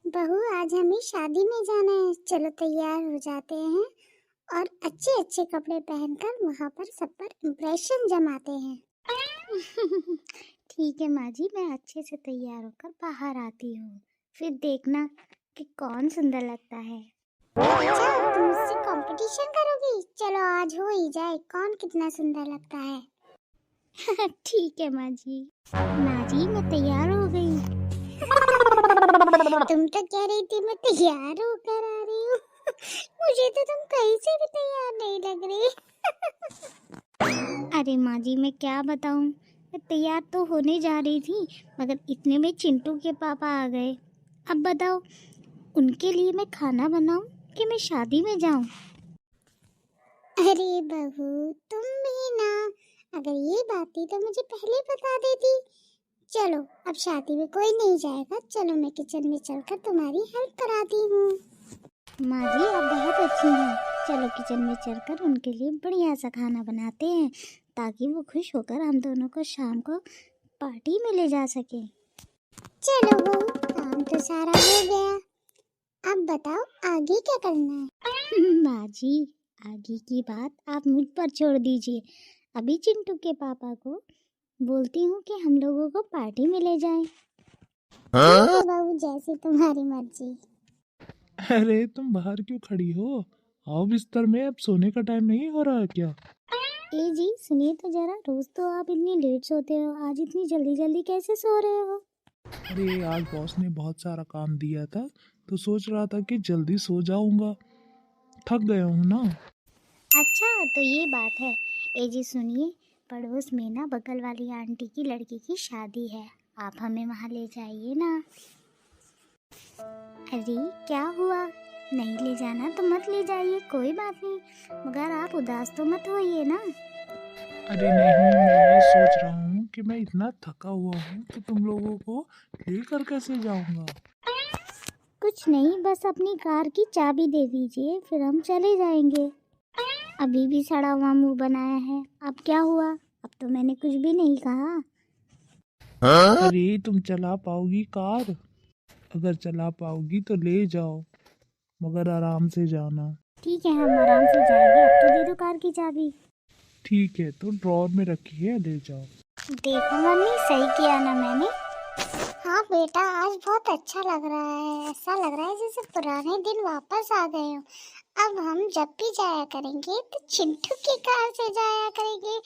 बहू आज हमें शादी में जाना है। चलो तैयार हो जाते हैं और अच्छे अच्छे कपड़े पहनकर वहां पर सब पर इम्प्रेशन जमाते हैं। ठीक है माँ जी, मैं अच्छे से तैयार होकर बाहर आती हूँ, फिर देखना कि कौन सुंदर लगता है। अच्छा, तुम मुझसे कंपटीशन करोगी? चलो आज हो ही जाए कौन कितना सुंदर लगता है। ठीक है माँ जी। माँ जी मैं तैयार हो गई। तुम तो कह रही थी मैं तैयार होकर आ रही हूँ। मुझे तो तुम कहीं से भी तैयार नहीं लग रही। अरे माँ जी मैं क्या बताऊँ, मैं तैयार तो होने जा रही थी, मगर इतने में चिंटू के पापा आ गए। अब बताओ, उनके लिए मैं खाना बनाऊँ कि मैं शादी में जाऊँ? अरे बहू, तुम भी ना, अगर ये बात थी तो मुझे पहले बता देती। चलो अब शादी में कोई नहीं जाएगा, चलो मैं किचन में चलकर तुम्हारी हेल्प कराती हूँ। माँ जी आप बहुत अच्छी हैं, चलो किचन में चलकर उनके लिए बढ़िया सा खाना बनाते हैं, ताकि वो खुश होकर हम दोनों को शाम को पार्टी में ले जा सके। चलो बहू, काम तो सारा हो गया, अब बताओ आगे क्या करना है। माँ जी आगे की बात आप मुझ पर छोड़ दीजिए, अभी चिंटू के पापा को बोलती हूँ कि हम लोगों को पार्टी में ले जाएं। ठीक है बहू, जैसी तुम्हारी मर्जी। अरे तुम बाहर क्यों खड़ी हो? आओ बिस्तर में, अब सोने का टाइम नहीं हो रहा है क्या? ए जी सुनिए तो जरा, रोज तो आप इतनी लेट सोते हो, आज इतनी जल्दी जल्दी कैसे सो रहे हो? अरे आज बॉस ने बहुत सारा काम दिया था, तो सोच रहा था कि जल्दी सो जाऊंगा। थक गया हूँ ना। अच्छा तो ये बात है। ए जी सुनिए, पड़ोस में ना बगल वाली आंटी की लड़की की शादी है, आप हमें वहाँ ले जाइए ना। अरे क्या हुआ, नहीं ले जाना तो मत ले जाइए, कोई बात नहीं, मगर आप उदास तो मत होइए ना। अरे नहीं, मैं ये सोच रहा हूँ कि मैं इतना थका हुआ हूँ तो तुम लोगों को लेकर कैसे जाऊंगा। कुछ नहीं, बस अपनी कार की चाबी दे दीजिए, फिर हम चले जाएंगे। अभी भी सड़ा हुआ मुंह बनाया है, अब क्या हुआ? अब तो मैंने कुछ भी नहीं कहा। अरे तुम चला पाओगी कार? अगर चला पाओगी तो ले जाओ, मगर आराम से जाना। ठीक है हम आराम से जाएंगे, अब तो दे दो कार की चाबी। ठीक है तो ड्रॉर में रखिए, ले जाओ। देखो मम्मी, सही किया ना मैंने। हाँ बेटा, आज बहुत अच्छा लग रहा है, ऐसा लग रहा है जैसे पुराने दिन वापस आ गए हो। अब हम जब भी जाया करेंगे तो चिंटू की कार से जाया करेंगे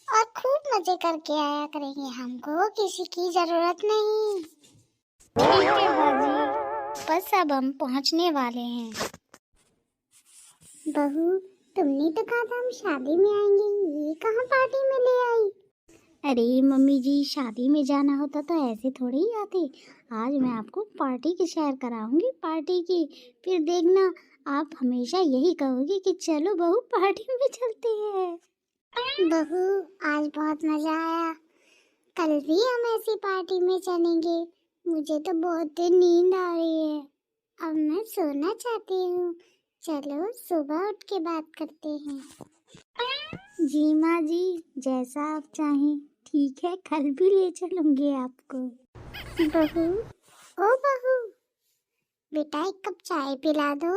और खूब मजे करके आया करेंगे, हमको किसी की जरूरत नहीं। ठीक है बाजी, बस अब हम पहुंचने वाले हैं। बहू, तुमने तो कहा था हम शादी में आएंगे, ये कहाँ पार्टी में ले आई? अरे मम्मी जी, शादी में जाना होता तो ऐसे थोड़ी ही आते। आज मैं आपको पार्टी की सैर कराऊंगी, पार्टी की, फिर देखना आप हमेशा यही कहोगे कि चलो बहू पार्टी में चलते हैं। बहू, आज बहुत मजा आया, कल भी हम ऐसी पार्टी में चलेंगे। मुझे तो बहुत देर नींद आ रही है, अब मैं सोना चाहती हूँ। चलो सुबह उठ के बात करते हैं। जी माँ जी, जैसा आप चाहें, ठीक है कल भी ले चलूंगी आपको। बहू, ओ बहू, बेटा एक कप चाय पिला दो।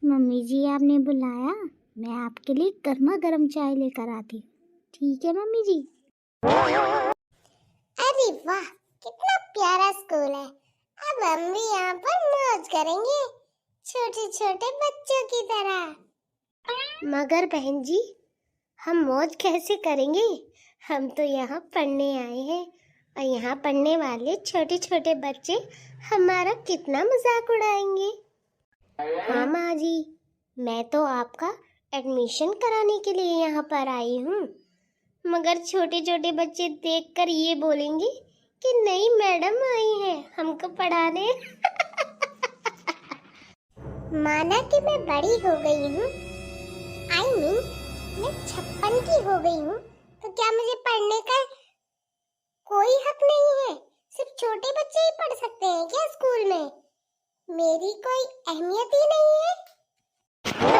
मम्मी जी आपने बुलाया, मैं आपके लिए गर्मा गर्म चाय लेकर आती हूँ। ठीक है मम्मी जी। अरे वाह, कितना प्यारा स्कूल है। अब हम भी यहाँ पर मौज करेंगे, छोटे छोटे बच्चों की तरह। मगर बहन जी, हम मौज कैसे करेंगे? हम तो यहाँ पढ़ने आए हैं और यहाँ पढ़ने वाले छोटे छोटे बच्चे हमारा कितना मजाक उड़ाएंगे। हाँ माँ जी, मैं तो आपका एडमिशन कराने के लिए यहाँ पर आई हूँ, मगर छोटे छोटे बच्चे देखकर ये बोलेंगे कि नई मैडम आई है हमको पढ़ाने। माना कि मैं बड़ी हो गई हूँ, आई मीन मैं 56 की हो गई हूँ, तो क्या मुझे पढ़ने का कोई हक नहीं है? सिर्फ छोटे बच्चे ही पढ़ सकते हैं क्या स्कूल में? मेरी कोई अहमियत ही नहीं है?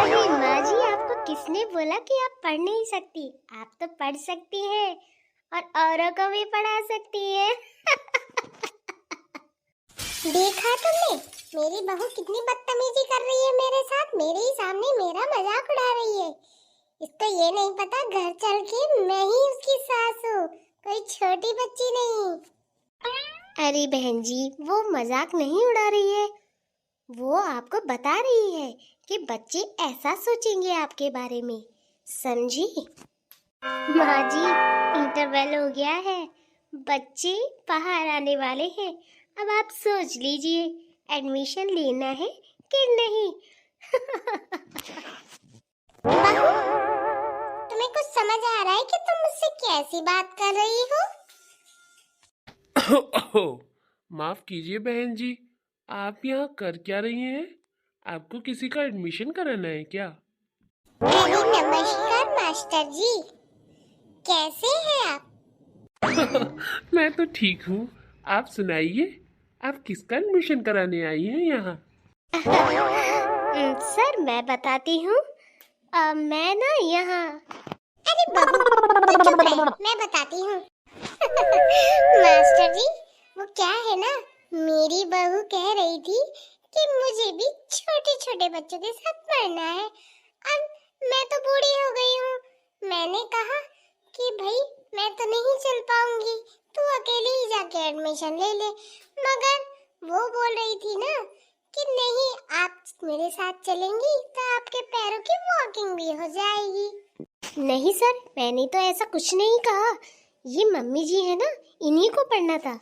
अरे माँ जी, आपको किसने बोला कि आप पढ़ नहीं सकती? आप तो पढ़ सकती हैं और औरों को भी पढ़ा सकती है। देखा तुमने मेरी बहू कितनी बदतमीजी कर रही है मेरे साथ, मेरे ही सामने मेरा मजाक उड़ा रही है। इसको ये नहीं पता घर चल के मैं ही उसकी सास हूँ, कोई छोटी बच्ची नहीं। अरे बहन जी, वो मजाक नहीं उड़ा रही है, वो आपको बता रही है कि बच्चे ऐसा सोचेंगे आपके बारे में, समझी? माँ जी, इंटरवल हो गया है, बच्चे बाहर आने वाले हैं। अब आप सोच लीजिए एडमिशन लेना है कि नहीं। बहू, तुम्हें कुछ समझ आ रहा है कि तुम मुझसे कैसी बात कर रही हो? माफ कीजिए बहन जी, आप यहाँ कर क्या रही हैं? आपको किसी का एडमिशन कराना है क्या? अरे नमस्कार मास्टर जी, कैसे हैं आप? मैं तो ठीक हूँ, आप सुनाइए, आप किसका एडमिशन कराने आई हैं यहाँ? सर मैं बताती हूँ, मैं ना यहाँ। अरे बहू, तू चुप रह, मैं बताती हूँ। मास्टर जी, वो क्या है ना, मेरी बहू कह रही थी कि मुझे भी छोटे छोटे बच्चों के साथ पढ़ना है। अब मैं तो बूढ़ी हो गई हूँ, मैंने कहा कि भाई मैं तो नहीं चल पाऊंगी, तू अकेले ही जाके एडमिशन ले ले। मगर वो बोल रही थी ना कि नहीं, आप मेरे साथ चलेंगी तो आपके पैरों की वॉकिंग भी हो जाएगी। नहीं सर, मैंने तो ऐसा कुछ नहीं कहा, ये मम्मी जी है ना, इन्हीं को पढ़ना था।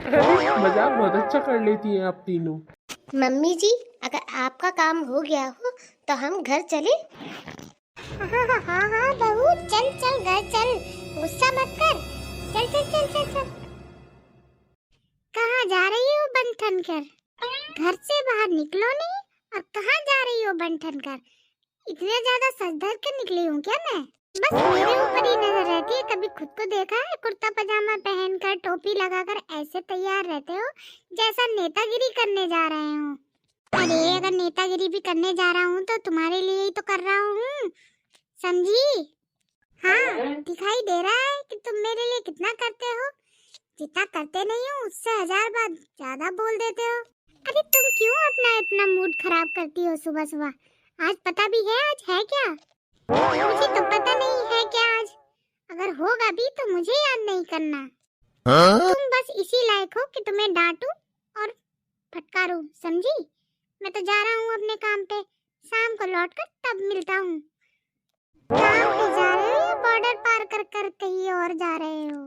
अरे मजाक बहुत अच्छा कर लेती हैं आप तीनों। मम्मी जी, अगर आपका काम हो गया हो तो हम घर चले। हाँ बहू, चल चल घर चल, गुस्सा मत कर, चल चल चल चल चल। कहाँ जा रही हो बन ठन कर? घर से बाहर निकलो नहीं, और कहाँ जा रही हो बन ठन कर? इतने ज्यादा सज धर के निकली हूँ क्या मैं? बस मेरे ऊपर ही नजर रहती है। कभी खुद को देखा है कुर्ता पजामा पहनकर, टोपी लगाकर ऐसे तैयार रहते हो जैसा नेतागिरी करने जा रहे हो? अरे अगर नेतागिरी भी करने जा रहा हूँ तो तुम्हारे लिए ही तो कर रहा हूँ, समझी? हाँ, दिखाई दे रहा है कि तुम मेरे लिए कितना करते हो। जितना करते नहीं हो उससे 1000 बार ज्यादा बोल देते हो। अरे तुम क्यों अपना इतना मूड खराब करती हो सुबह सुबह? आज पता भी है आज है क्या? मुझे तो पता नहीं है क्या आज। अगर होगा भी तो मुझे याद नहीं करना। तुम बस इसी लायक हो कि तुम्हें डांटूं और फटकारूं, समझी? मैं तो जा रहा हूँ अपने काम पे, शाम को लौटकर तब मिलता हूँ। काम पे जा रहे हो या बॉर्डर पार कर कर कहीं और जा रहे हो?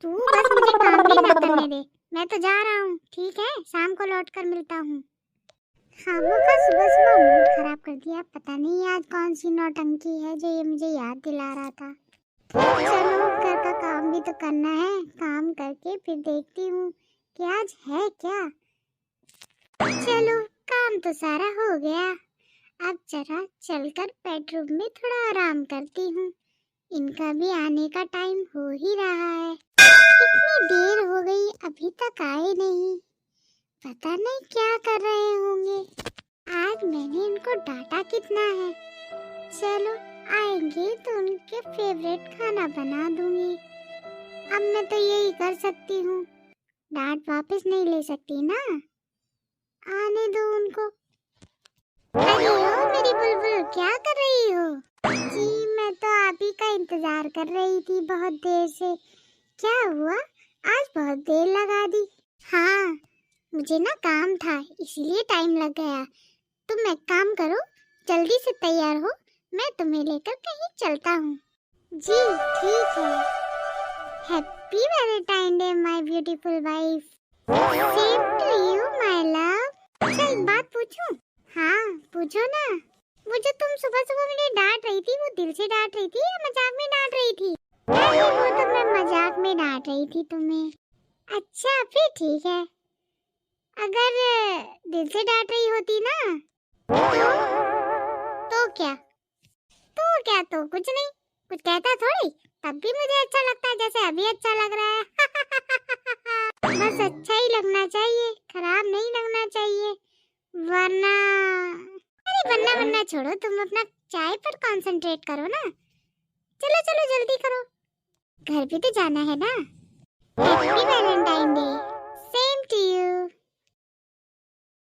तू बस मुझे काम भी ना करने दे, मैं तो जा रहा हूँ, ठीक है? शाम को लौटकर मिलता हूँ। खामोखा सुबह सुबह मूड खराब कर दिया। पता नहीं आज कौन सी नौटंकी है जो ये मुझे याद दिला रहा था। चलो, घर का काम भी तो करना है, काम करके फिर देखती हूँ कि आज है क्या। चलो, काम तो सारा हो गया, अब जरा चलकर बेडरूम में थोड़ा आराम करती हूँ। इनका भी आने का टाइम हो ही रहा है। इतनी देर हो गई अभी तक आए नहीं, पता नहीं क्या कर रहे होंगे। आज मैंने इनको डांटा कितना है। चलो, आएंगे तो उनके फेवरेट खाना बना दूंगी। अब मैं तो यही कर सकती हूँ, डांट वापस नहीं ले सकती ना। आने दो उनको। अरे ओ मेरी बुलबुल, क्या कर रही हो? जी मैं तो आप ही का इंतजार कर रही थी बहुत देर से। क्या हुआ, आज बहुत देर लगा दी? हाँ, मुझे ना काम था इसीलिए टाइम लग गया। तुम एक काम करो, जल्दी से तैयार हो, मैं तुम्हें लेकर कहीं चलता हूँ। जी ठीक है। Happy Valentine day my beautiful wife. Same to you my love. अच्छा एक बात पूछूं? हाँ पूछो ना। वो जो तुम सुबह सुबह मुझे डांट रही थी, वो दिल से डांट रही थी या मजाक में डांट रही थी? नहीं, वो तो मैं मजाक में डांट रही थी तुम्हें। अच्छा फिर ठीक है। अगर दिल से डांट रही होती ना तो क्या? तो कुछ नहीं, कुछ कहता थोड़ी, तब भी मुझे अच्छा लगता है जैसे अभी अच्छा लग रहा है। बस अच्छा ही लगना चाहिए, खराब नहीं लगना चाहिए, वरना वरना छोड़ो, तुम अपना चाय पर कंसंट्रेट करो ना। चलो चलो जल्दी करो, घर भी तो जाना है ना। Happy Valentine day. Same to you.